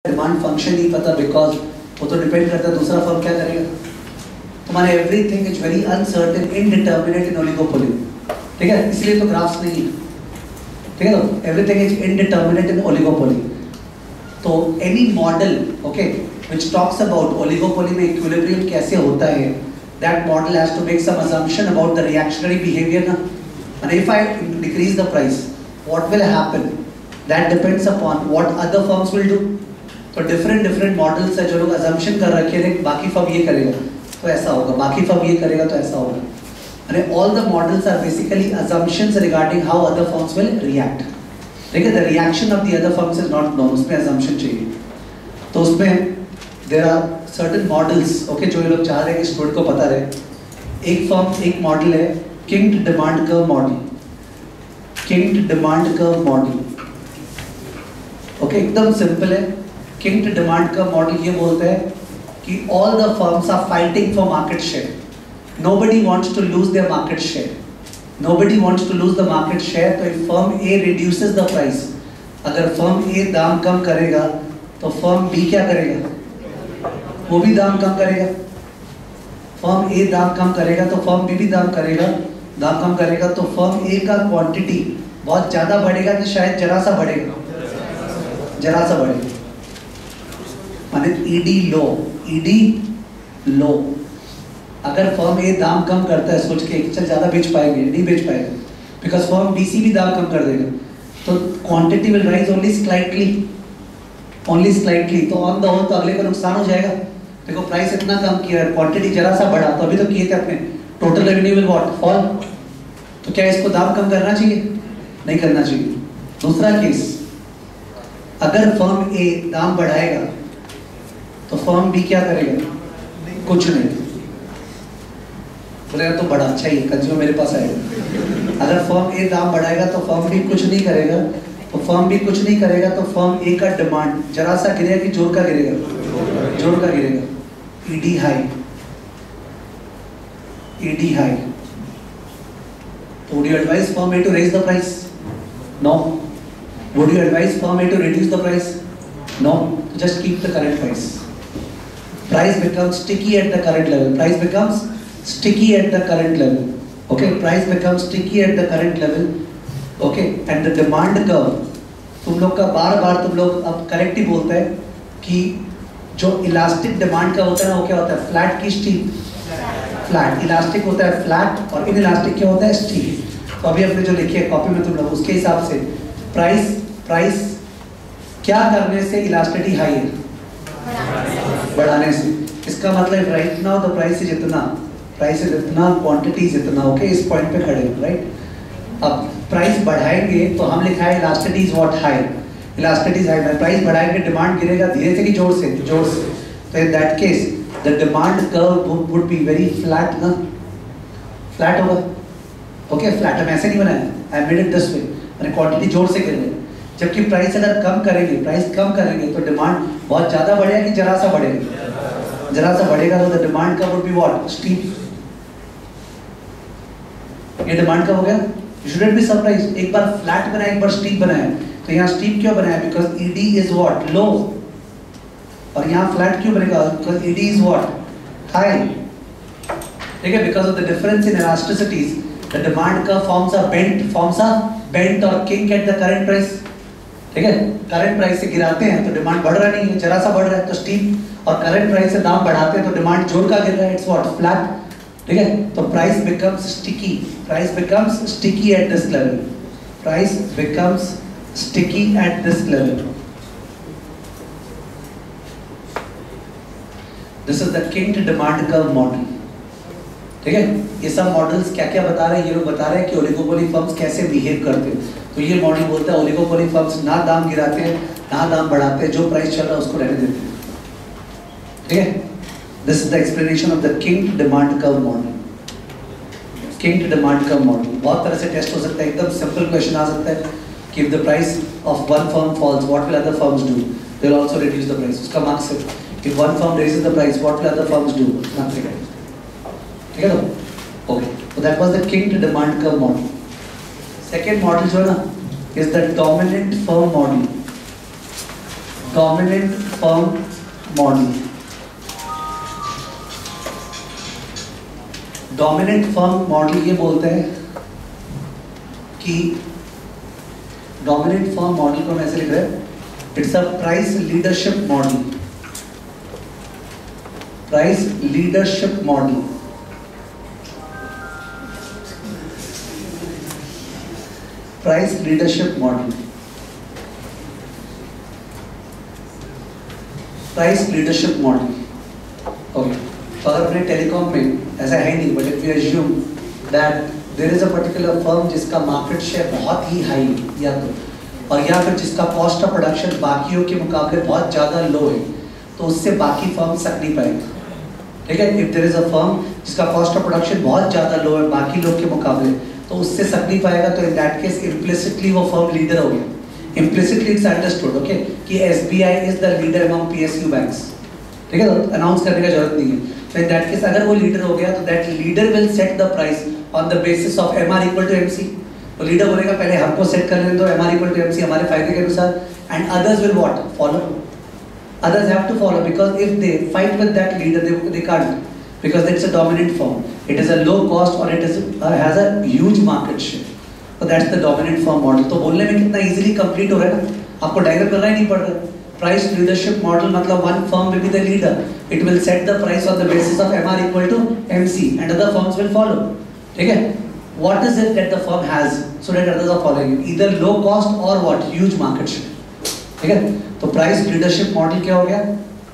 Demand function नहीं पता, because वो तो डिपेंड करता है दूसरा फर्म क्या करेगा। तुम्हारे everything is very uncertain, indeterminate in oligopoly, ठीक है, इसलिए तो ग्राफ्स नहीं है, ठीक है। तो everything is indeterminate in oligopoly. तो any model okay which talks about oligopoly में इक्विलिब्रियम कैसे होता है, that model has to make some assumption about the reactionary behavior ना। and if I decrease the price, what will happen, that depends upon what other firms will do। तो different models है जो लोग assumption कर रखे हैं बाकी firm ये करेगा तो ऐसा होगा, बाकी फर्म ये करेगा तो ऐसा होगा। and all the models are basically assumptions regarding how other firms will react, ठीक है। the reaction of the other firms is not known, उसमें assumption चाहिए। तो उसमें there are certain models okay जो ये लोग चाह रहे हैं कि स्टूडेंट को पता रहे। एक मॉडल है kinked demand curve model, kinked demand curve model okay, एकदम सिंपल है। किंग्ड डिमांड कर्व मॉडल ये बोलता है कि all the firms are fighting for market share, nobody wants to lose their market share, nobody wants to lose the market share। तो if firm A reduces the price, अगर firm A दाम कम करेगा तो firm B क्या करेगा, वो भी दाम कम करेगा। फर्म A दाम कम करेगा तो फर्म B भी दाम कम करेगा। तो फर्म A का क्वांटिटी बहुत ज़्यादा बढ़ेगा कि शायद जरा सा बढ़ेगा, जरा सा बढ़ेगा, माने ED लो। अगर फर्म A दाम कम करता है सोच के चल ज़्यादा बेच पाएंगे, नहीं बेच पाएगा, बिकॉज फर्म BC भी दाम कम कर देगा। तो quantity will rise only slightly, तो ऑन द होल तो अगले को नुकसान हो जाएगा। देखो प्राइस इतना कम किया है, क्वांटिटी जरा सा बढ़ा, तो अभी तो किए थे अपने, total revenue will what fall. तो क्या इसको दाम कम करना चाहिए, नहीं करना चाहिए। दूसरा केस, अगर फर्म A दाम बढ़ाएगा तो फर्म B क्या करेगा, कुछ नहीं, बोलेगा तो बड़ा अच्छा ही कंज्यूमर मेरे पास आएगा। अगर फर्म A दाम बढ़ाएगा तो फर्म B कुछ नहीं करेगा, तो फर्म B कुछ नहीं करेगा तो फर्म A का डिमांड जरा सा गिरेगा कि जोर का गिरेगा, जोर का गिरेगा। ED high. तो would you advise firm A to raise the price? No. Would you advise firm A to reduce the price? No. Just keep the current price. Price becomes sticky at the current level. Price becomes sticky at the current level. Okay. Price becomes sticky at the current level. Okay. And the demand curve. तुम लोग का बार तुम लोग अब correct ही बोलते हैं कि जो इलास्टिक डिमांड का होता है ना वो क्या होता है, फ्लैट की स्टीप, फ्लैट। इलास्टिक होता है फ्लैट और इन इलास्टिक क्या होता है, स्टीप। तो अभी हमने जो लिखी है कॉपी में तुम लोग उसके हिसाब से प्राइस क्या करने से इलास्टिसिटी हाई है, बढ़ाने से। इसका मतलब right now the price is इतना, क्वांटिटी इज इतना, ओके, इस पॉइंट पे खड़े हो, राइट। अब प्राइस बढ़ाएंगे तो हम लिखा है elasticity is what, high, elasticity is high. Price बढ़ाएंगे डिमांड गिरेगा धीरे से कि जोर से, तो in that case the demand curve would be very flat ना, फ्लैट होगा, ओके, फ्लैट। हम ऐसे नहीं बनाया, I made it this way, मैंने क्वांटिटी जोर से गिर रही। जबकि प्राइस अगर कम करेंगे तो डिमांड बहुत ज्यादा बढ़ेगा कि जरा सा बढ़ेगा, तो the demand curve would be what, steep. ये डिमांड कर्व हो गया। You shouldn't be surprised, एक बार फ्लैट बनाया, एक बार स्टीप बनाया। तो यहाँ स्टीप क्यों बनाया, because ED is what, low, और यहाँ फ्लैट क्यों बनेगा, because ED is what, high, ठीक है। Because of the difference in elasticities the demand curve forms a bent or kink at the current price, ठीक है। करंट प्राइस से गिराते हैं तो डिमांड बढ़ रहा नहीं है, जरा सा बढ़ रहा है तो स्टीप, और करंट प्राइस से दाम बढ़ाते हैं तो डिमांड जोर का गिर रहा है, इट्स व्हाट, फ्लैट, ठीक है। तो price becomes sticky at this level, this is the kinked demand curve model, ठीक है। ये सब मॉडल्स क्या क्या बता रहे हैं, ये लोग बता रहे हैं कि ओलिगोपोली फर्म्स कैसे बिहेव करते हैं। तो ये मॉडल बोलता है ओलिगोपोली फर्म्स ना दाम गिराते हैं ना दाम बढ़ाते हैं, जो प्राइस चल रहा है उसको रहने देते हैं, ठीक है। This is the explanation of the kinked demand curve model. Kinked demand curve model बहुत तरह से टेस्ट हो सकता है। एकदम सिंपल क्वेश्चन आ सकता है कि if the price of one firm falls what will other firms do, they will also reduce the price. उसका मार्क्स है if one firm raises the price what will other firms do, nothing, ठीक है। तो okay, so that was the kinked demand curve model. Second model जो है ना is the dominant firm model. Dominant firm model. Dominant firm model ये बोलते हैं कि डोमिनेंट फर्म मॉडल को हम ऐसे लिख रहे हैं, it's a price leadership model. Price leadership model. Price leadership model. Price leadership model. Okay, तो अगर अपने टेलीकॉम में ऐसा है नहीं, but if we assume that there is a particular firm जिसका मार्केट शेयर बहुत ही हाई या तो, और या फिर जिसका कॉस्ट ऑफ प्रोडक्शन बाकियों के मुकाबले बहुत ज़्यादा लो है, तो उससे बाकी फर्म सक नहीं पाएगा. ठीक है, if there is a firm जिसका कॉस्ट ऑफ प्रोडक्शन बहुत ज़्यादा लो है बाकी लोग के मुकाबले, तो उससे सक नहीं पाएगा, तो इन दैट केस इम्प्लिसिटली वो फर्म लीडर हो गया. इम्प्लिसिटली इट्स अंडरस्टूड ओके कि SBI is the leader among PSU banks. ठीक है, तो अनाउंस करने का जरूरत नहीं है. तो इन दैट केस अगर वो लीडर हो गया, तो that leader will set the price on the basis of MR equal to MC. तो लीडर बोलेगा पहले हमको सेट कर लेने दो MR इक्वल टू MC हमारे फायदे के अनुसार, and others will what follow. Others have to follow, because if they fight with that leader, they can't, because it's a dominant firm. It is a low cost or it is has a huge market share. So that's the dominant firm model. तो बोलने में कितना easily complete हो रहा है ना, आपको diagram करना ही नहीं पड़ रहा. Price leadership model मतलब one firm will be the leader. It will set the price on the basis of MR equal to MC, and other firms will follow. ठीक है? What is it that the firm has so that others are following it? Either low cost or what? Huge market share. ठीक है, तो price leadership model क्या हो गया?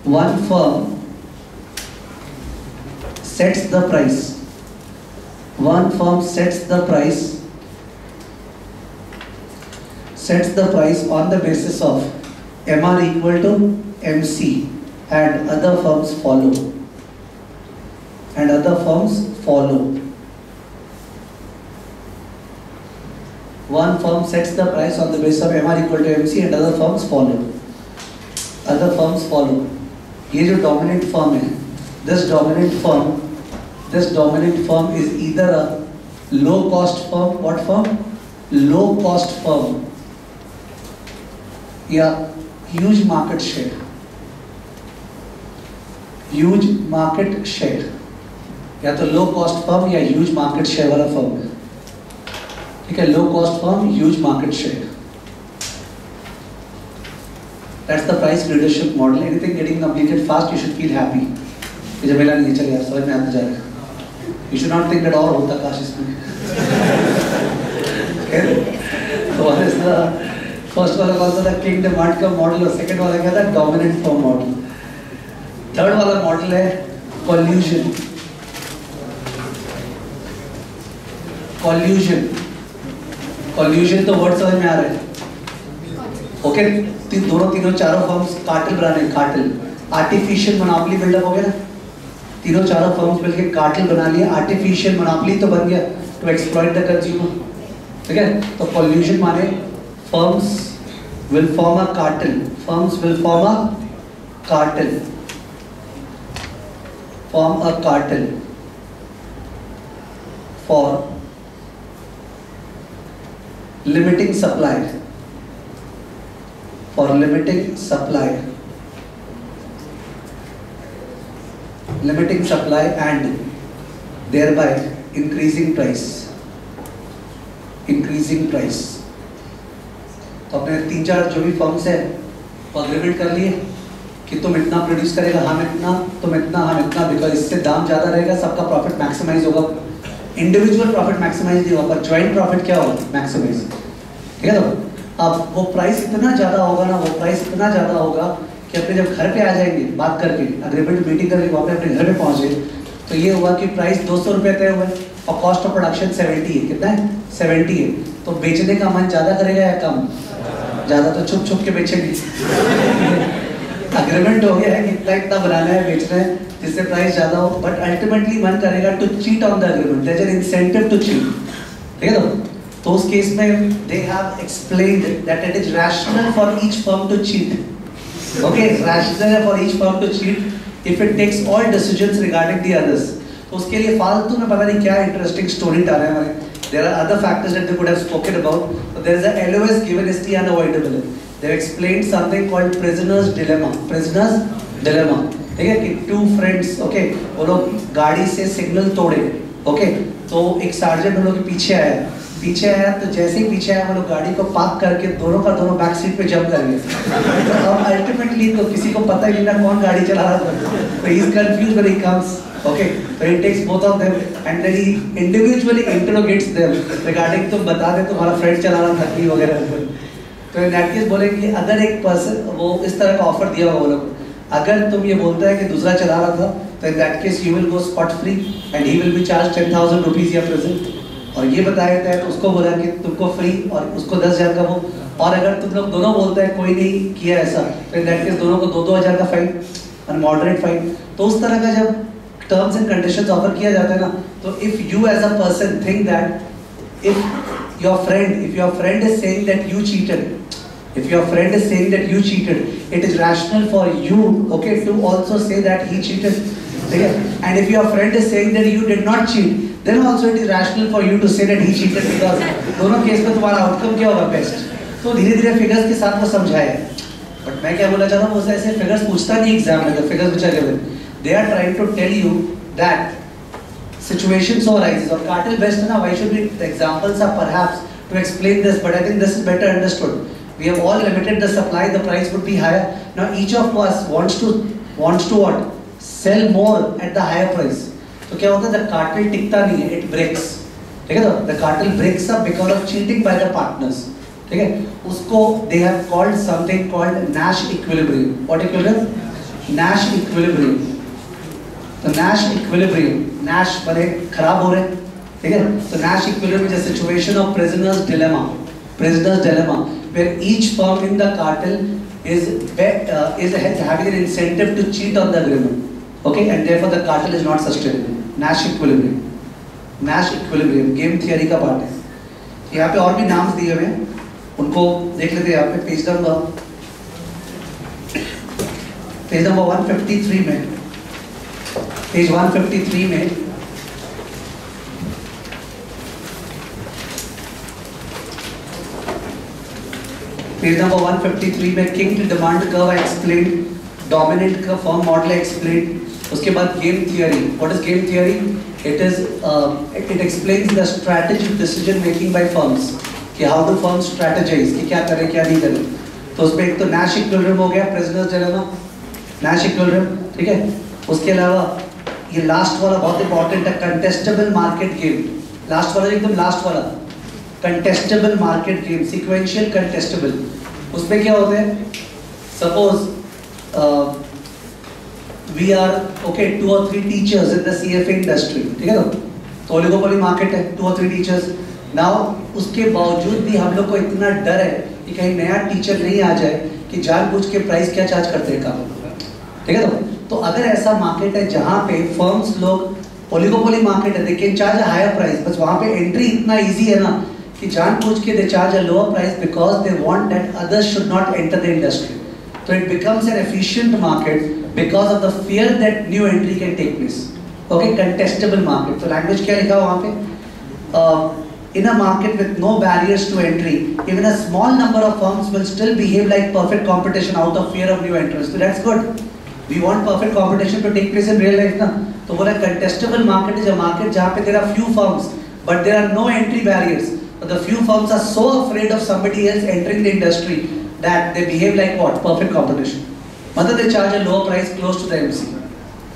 One firm sets the price. One firm sets the price on the basis of MR equal to MC, and other firms follow. One firm sets the price on the basis of MR equal to MC, and other firms follow. ये जो dominant firm है, this dominant firm is either a low cost firm, what firm? Low cost firm, या huge market share, या तो low cost firm या huge market share वाला firm है. ठीक है, low cost firm, huge market share. That's the price leadership model. Anything getting completed fast, you should feel happy. ये जब मेला नहीं चले यार, समझ में आता जा रहा है. You should not think that और होता काश इसमें. तो what is the first वाला कौन सा था? King demand का मॉडल, और सेकंड वाला क्या था? Dominant firm model. थर्ड वाला मॉडल है collusion. कॉल्यूशन तो वर्ड समझ में आ रहा है. ओके, तीनों चारों फर्म्स कार्टेल बना रहे हैं. कार्टेल, आर्टिफिशियल मोनोपोली बिल्डअप हो गया ना. तीनों चारों फर्म्स मिलकर कार्टेल बना लिया. आर्टिफिशियल मोनोपोली तो बन गया टू एक्सप्लॉइट द कंज्यूमर. ठीक है, तो कॉल्यूशन माने firms will form a cartel. form a cartel for limiting supply, and thereby increasing price. तो अपने 3-4 जो भी फर्म्स है वो अग्रीमेंट कर लिए कि तुम इतना प्रोड्यूस करेगा, हम इतना, तुम इतना, हम इतना, बिकॉज इससे दाम ज़्यादा रहेगा, सबका प्रॉफिट मैक्सिमाइज होगा. इंडिविजुअल प्रॉफिट मैक्सिमाइज नहीं होगा, पर ज्वाइंट प्रॉफिट क्या होगा? मैक्सिमाइज. ठीक है, तो अब वो प्राइस इतना ज़्यादा होगा ना, कि अपने जब घर पे आ जाएंगे बात करके, अग्रीमेंट मीटिंग करके वहाँ पे अपने घर पे पहुँचे, तो ये हुआ कि प्राइस 200 रुपये तय हुआ है और कॉस्ट ऑफ प्रोडक्शन 70 है. कितना है? 70 है. तो बेचने का मन ज़्यादा करेगा या कम? ज़्यादा. तो छुप के बेचेंगे. अग्रीमेंट हो गया है कि इतना बनाना है, बेचना है, जिससे प्राइस ज़्यादा हो, बट अल्टीमेटली मन करेगा to cheat on the agreement. There is an incentive to cheat. ठीक है, तो उस केस में they have explained that it is rational for each firm to cheat. Okay, rational for each firm to cheat if it takes all decisions regarding the others. तो उसके लिए फालतू में पता नहीं क्या इंटरेस्टिंग स्टोरी डाल रहे हैं हमारे. There are other factors that they could have spoken about, but there is a LOS given is unavoidable. they explained something called prisoner's dilemma. Prisoner's dilemma, ठीक है, कि two friends, okay, वो लोग गाड़ी से सिग्नल तोड़े, okay, तो एक सार्जेंट उन लोग के पीछे आया, तो जैसे ही पीछे आया वो लोग गाड़ी को पार्क करके दोनों का दोनों बैक सीट पे जंप कर गए। तो अब अल्टीमेटली तो किसी को पता ही नहीं ना कौन गाड़ी चला रहा था, तो he is confused when he comes, okay, so he takes both of them and then he individually interrogates them regarding, तुम बता दे तुम्हारा फ्रेंड चला रहा था कि वगैरह। तो इन दैट केस बोले कि अगर एक पर्सन वो इस तरह का ऑफर दिया हुआ वो लोग, अगर तुम ये बोलता है कि दूसरा चला रहा था, तो in that case you will go spot free and he will be charge 10,000 rupees या प्रेजेंट। और ये बताया जाता है तो उसको बोला कि तुमको फ्री और उसको 10,000 का वो। और अगर तुम लोग दोनों बोलते हैं कोई नहीं किया ऐसा, तो इन दैट केस दोनों को 2,000 का फाइन और मॉडरेट फाइन। तो उस तरह का जब टर्म्स एंड कंडीशंस ऑफर किया जाता है ना, तो if you as a person think that if your friend is saying that you cheated, if your friend is saying that you cheated, it is rational for you, okay, to also say that he cheated, okay? And if your friend is saying that you did not cheat, then also it is rational for you to say that he cheated, because दोनों case में तुम्हारा outcome क्या होगा best. तो धीरे धीरे figures के साथ वो समझाया। बट मैं क्या बोला चाहता हूँ, वो ऐसे फिगर्स पूछता नहीं एग्जाम में, फिगर्स पूछा गया, they are trying to tell you that situation so arises. और कार्टेल बेस्ट है ना, why should be the examples are perhaps to explain this, but I think this is better understood. We have all limited the supply, the price would be higher. Now each of us wants to what? Sell more at the higher price. तो क्या होता है, the cartel टिकता नहीं है, it breaks, ठीक है? तो the cartel breaks up because of cheating by the partners, ठीक है? उसको they have called something called Nash equilibrium. What equilibrium? Nash equilibrium. तो Nash equilibrium, Nash बड़े खराब हो रहे, ठीक है? तो Nash equilibrium is a situation of prisoner's dilemma. Prisoner's dilemma, where each firm in the cartel is having an incentive to cheat on the agreement, okay, and therefore the cartel is not sustainable. Nash equilibrium, Nash equilibrium game theory का part है। यहाँ पे और भी नाम दिए हुए हैं, उनको देख लेते हैं। यहाँ पे पेज नंबर 153 में, पेज 153 में पेज नंबर 153 में किंग की डिमांड कर्व एक्सप्लेन, डोमिनेंट का फॉर्म मॉडल एक्सप्लेन, उसके बाद game theory. What is game theory? It explains the strategic decision making by firms, कि हाउ डू फर्म्स स्ट्रेटेजाइज, कि क्या करें क्या नहीं करें। तो उसमें एक तो नैश इक्विलिब्रियम हो गया, प्रिजनर्स डिलेमा, नैश इक्विलिब्रियम, ठीक है? उसके अलावा ये लास्ट वाला बहुत इंपॉर्टेंट है, कंटेस्टेबल मार्केट गेम। लास्ट वाला एकदम लास्ट वाला, contestable market game, sequential contestable. उसमें क्या होता है, suppose we are okay 2 or 3 teachers in the CFA industry, ठीक है? तो ओलिगोपोली मार्केट है, 2 or 3 टीचर्स। नाउ उसके बावजूद भी हम लोग को इतना डर है कि कहीं नया टीचर नहीं आ जाए कि जानबूझ के प्राइस क्या चार्ज करते हैं काम, ठीक है? तो अगर ऐसा मार्केट है जहाँ पे फर्म्स लोग ओलिगोपोली मार्केट है, they can charge a higher price, बस वहाँ पे एंट्री इतना ईजी है ना कि जानबूझ के they charge a lower price because they want that others should not enter the industry. तो it becomes an efficient market because of the fear that new entry can take place, okay? Contestable market. तो language क्या लिखा हुआ वहाँ पे? In a market with no barriers to entry, even a small number of firms will still behave like perfect competition out of fear of new entrants. So that's good. We want perfect competition to take place in real life, ना? तो बोला contestable market is a market जहाँ पे there are few firms, but there are no entry barriers. But the few firms are so afraid of somebody else entering the industry that they behave like what? Perfect competition. मतलब they charge a lower price close to the MC.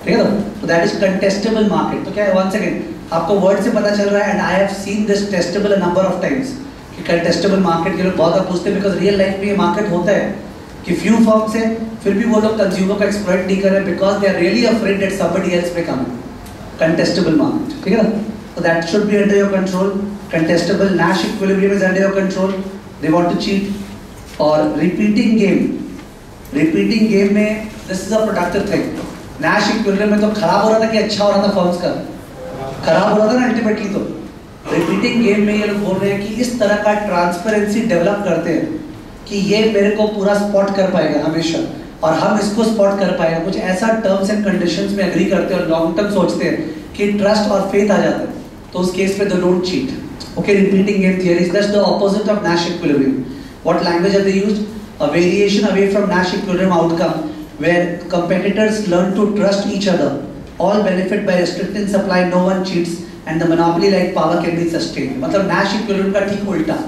ठीक है? तो that is contestable market. तो क्या है? Once again, आपको word से पता चल रहा है, and I have seen this testable a number of times कि कंटेस्टेबल मार्केट के लोग बहुत पूछते हैं, बिकॉज रियल लाइफ में ये मार्केट होता है कि फ्यू फर्म्स है, फिर भी वो लोग कंज्यूमर को एक्सप्लॉइट नहीं कर रहे because they are really afraid that somebody else may come. Contestable market, ठीक है ना? तो that should be under your control. Contestable Nash equilibrium is under your control, they want to cheat. और repeating game में this is a productive thing. Nash equilibrium में तो खराब हो रहा था कि अच्छा हो रहा था, फर्म्स का खराब हो रहा था ना अल्टीमेटली। तो रिपीटिंग गेम में ये लोग बोल रहे हैं कि इस तरह का ट्रांसपेरेंसी डेवलप करते हैं कि ये मेरे को पूरा स्पॉट कर पाएगा हमेशा, और हम इसको स्पॉट कर पाएगा। कुछ ऐसा टर्म्स एंड कंडीशंस में एग्री करते हैं और लॉन्ग टर्म सोचते हैं कि ट्रस्ट और फेथ आ जाता है, तो उस केस पे they don't cheat. Okay, repeating game theories, that's the opposite of Nash equilibrium. What language have they used? a variation away from Nash equilibrium outcome where competitors learn to trust each other, all benefit by restricting supply, no one cheats, and the monopoly-like power can be sustained. मतलब Nash equilibrium का ठीक उल्टा.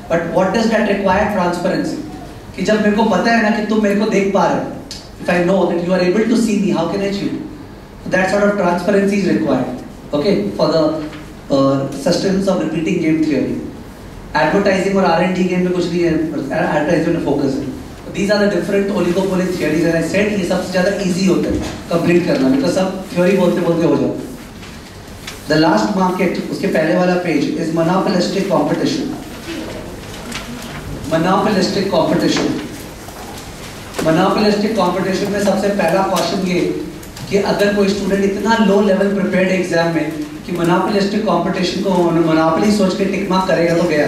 But what does that require? Transparency. कि जब मेरे को पता है ना कि तुम मेरे को देख पा रहे हो, if I know that you are able to see me, how can I cheat? That sort of transparency is required. Okay, for the sustenance of repeating game theory. Advertising और R&D game में कुछ नहीं है, advertisement में focus है. These are the different oligopoly theories, and I said ये सबसे ज़्यादा easy होता है complete करना, because सब theory बोलते बोलते हो जाता है. The last market, उसके पहले वाला page is monopolistic competition. Monopolistic competition. Monopolistic competition में सबसे पहला क्वेश्चन ये कि अगर कोई स्टूडेंट इतना लो लेवल प्रिपेयर्ड एग्जाम में कि मोनोपोलिस्टिक कंपटीशन को मोनोपोली सोच के टिक मार्क करेगा तो गया,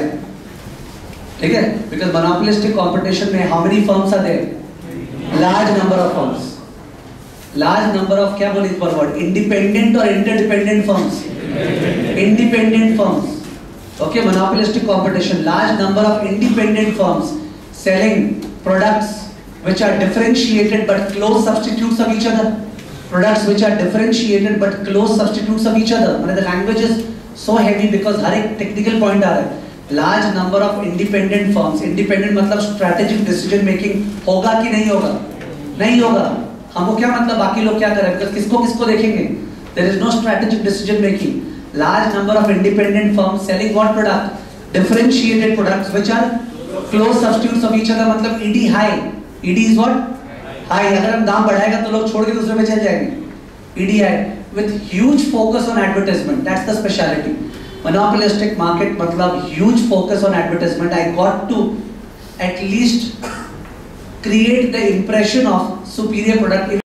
ठीक है? बिकॉज मोनोपोलिस्टिक कंपटीशन में how many firms are there? Large number of firms. Large number of, क्या बोले इस बार वर्ड? इंडिपेंडेंट और interdependent firms. Independent firms. Okay, monopolistic competition, large number of independent firms selling products which are differentiated but close substitutes of each other. Products which are differentiated but close substitutes of each other. The language is so heavy because हर एक technical point आ रहा है. Large number of independent firms. Independent मतलब strategic decision making होगा कि नहीं होगा? नहीं होगा. हमको क्या मतलब बाकी लोग क्या करें? Because किसको किसको देखेंगे? There is no strategic decision making. Large number of independent firms selling what product? Differentiated products which are close substitutes of each other. मतलब ED high. ED is what? High. अगर हम दाम बढ़ाएगा तो लोग छोड़ के दूसरे पे चल जाएंगे. ED high with huge focus on advertisement. That's the speciality. Monopolistic market मतलब huge focus on advertisement. I got to at least create the impression of superior product.